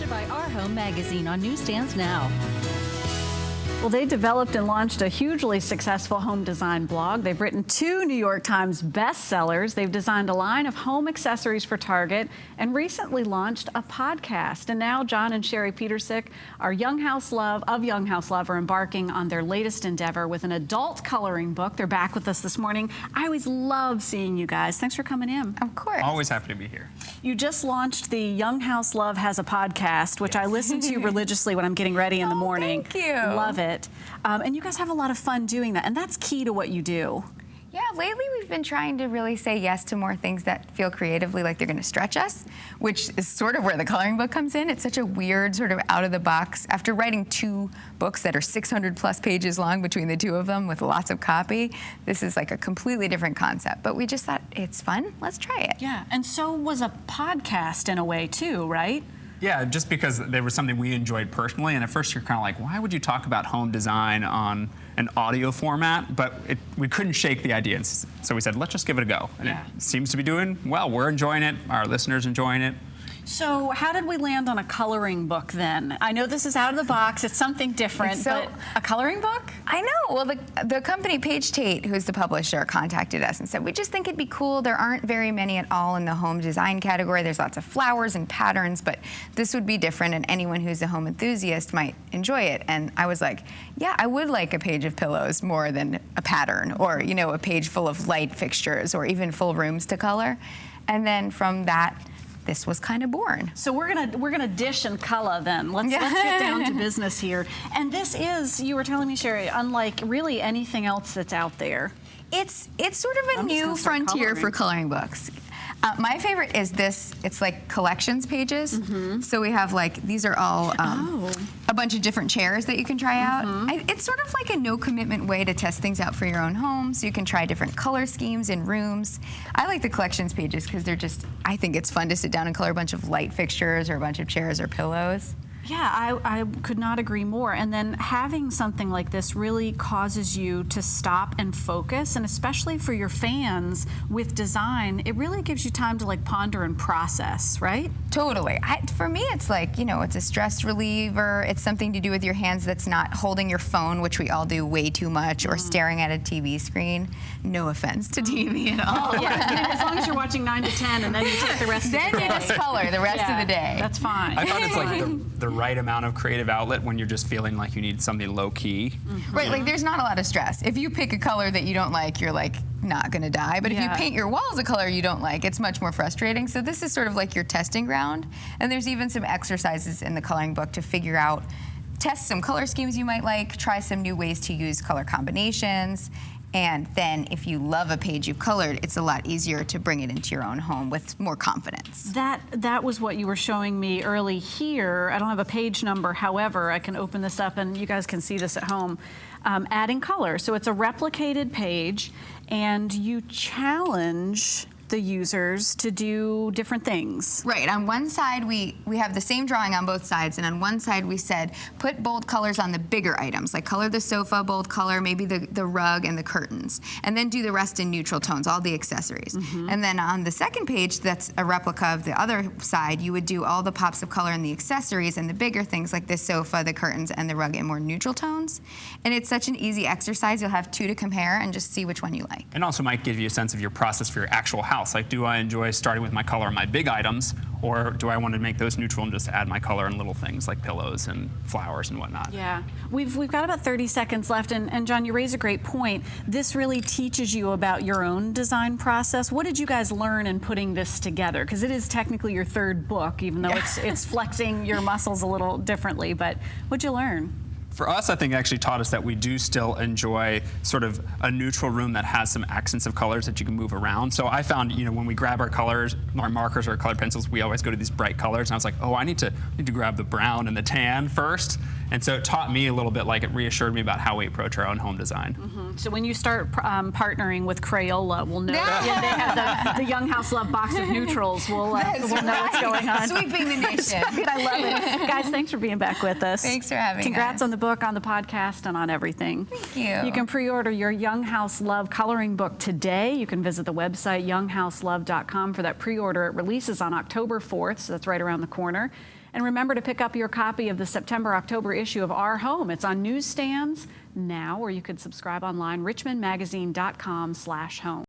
Sponsored by Our Home Magazine on newsstands now. Well, they developed and launched a hugely successful home design blog. They've written 2 New York Times bestsellers. They've designed a line of home accessories for Target and recently launched a podcast. And now John and Sherry Petersick, our Young House Love, are embarking on their latest endeavor with an adult coloring book. They're back with us this morning. I always love seeing you guys. Thanks for coming in. Of course. Always happy to be here. You just launched the Young House Love Has a Podcast, which I listen to religiously when I'm getting ready in the morning. Thank you. Love it. And you guys have a lot of fun doing that, and that's key to what you do. Yeah, lately we've been trying to really say yes to more things that feel creatively like they're going to stretch us, which is sort of where the coloring book comes in. It's such a weird sort of out of the box. After writing 2 books that are 600 plus pages long between the 2 of them with lots of copy, this is like a completely different concept. But we just thought it's fun. Let's try it. Yeah, and so was a podcast in a way too, right? Yeah, just because there was something we enjoyed personally, and at first you're kind of like, why would you talk about home design on an audio format? But we couldn't shake the idea, so we said, let's just give it a go. And it seems to be doing well. We're enjoying it. Our listeners enjoying it. So how did we land on a coloring book then? I know this is out of the box. It's something different, but a coloring book? I know. Well, the company Page Tate, who's the publisher, contacted us and said, we just think it'd be cool. There aren't very many at all in the home design category. There's lots of flowers and patterns, but this would be different, and anyone who's a home enthusiast might enjoy it. And I was like, yeah, I would like a page of pillows more than a pattern, or, you know, a page full of light fixtures, or even full rooms to color. And then from that, this was kind of born. So we're gonna dish and color then. Let's get down to business here. And this is, you were telling me, Sherry, unlike really anything else that's out there. It's sort of a new frontier for coloring books. My favorite is this. It's like collections pages. So we have like, these are all a bunch of different chairs that you can try out. It's sort of like a no commitment way to test things out for your own home, so you can try different color schemes in rooms. I like the collections pages because they're just, I think it's fun to sit down and color a bunch of light fixtures or a bunch of chairs or pillows. Yeah, I could not agree more. And then having something like this really causes you to stop and focus, and especially for your fans with design, it really gives you time to like ponder and process, right? Totally. For me, it's like, you know, it's a stress reliever. It's something to do with your hands that's not holding your phone, which we all do way too much, or staring at a TV screen. No offense to TV at all. Yeah, as long as you're watching 9 to 10 and then you take the rest of the day. Then you just color the rest of the day. That's fine. I thought it's like the right amount of creative outlet when you're just feeling like you need something low key. Right, like there's not a lot of stress. If you pick a color that you don't like, you're like not gonna die. But if you paint your walls a color you don't like, it's much more frustrating. So this is sort of like your testing ground. And there's even some exercises in the coloring book to figure out, test some color schemes you might like, try some new ways to use color combinations. And then if you love a page you've colored, it's a lot easier to bring it into your own home with more confidence. That was what you were showing me early here. I don't have a page number, however, I can open this up and you guys can see this at home. Adding color. So it's a replicated page and you challenge the users to do different things. Right, on one side we have the same drawing on both sides, and on one side we said put bold colors on the bigger items, like color the sofa bold color, maybe the rug and the curtains, and then do the rest in neutral tones, all the accessories. And then on the second page, that's a replica of the other side, you would do all the pops of color in the accessories and the bigger things like the sofa, the curtains, and the rug in more neutral tones. And it's such an easy exercise, you'll have 2 to compare and just see which one you like. And also might give you a sense of your process for your actual house. Like, do I enjoy starting with my color on my big items, or do I want to make those neutral and just add my color in little things like pillows and flowers and whatnot? Yeah, we've got about 30 seconds left, and John, you raise a great point. This really teaches you about your own design process. What did you guys learn in putting this together? Because it is technically your 3rd book, even though it's flexing your muscles a little differently, but what'd you learn? For us, I think it actually taught us that we do still enjoy sort of a neutral room that has some accents of colors that you can move around. So I found, you know, when we grab our colors, our markers or colored pencils, we always go to these bright colors. And I was like, oh, I need to grab the brown and the tan first. And so it taught me a little bit, like it reassured me about how we approach our own home design. So when you start partnering with Crayola, we'll know. Yeah, they have the Young House Love box of neutrals. We'll know what's going on. Sweeping the nation. I love it. Guys, thanks for being back with us. Thanks for having us. Congrats on the book, on the podcast, and on everything. Thank you. You can pre-order your Young House Love coloring book today. You can visit the website younghouselove.com for that pre-order. It releases on October 4th, so that's right around the corner. And remember to pick up your copy of the September-October issue of Our Home. It's on newsstands now, or you could subscribe online, richmondmagazine.com/home.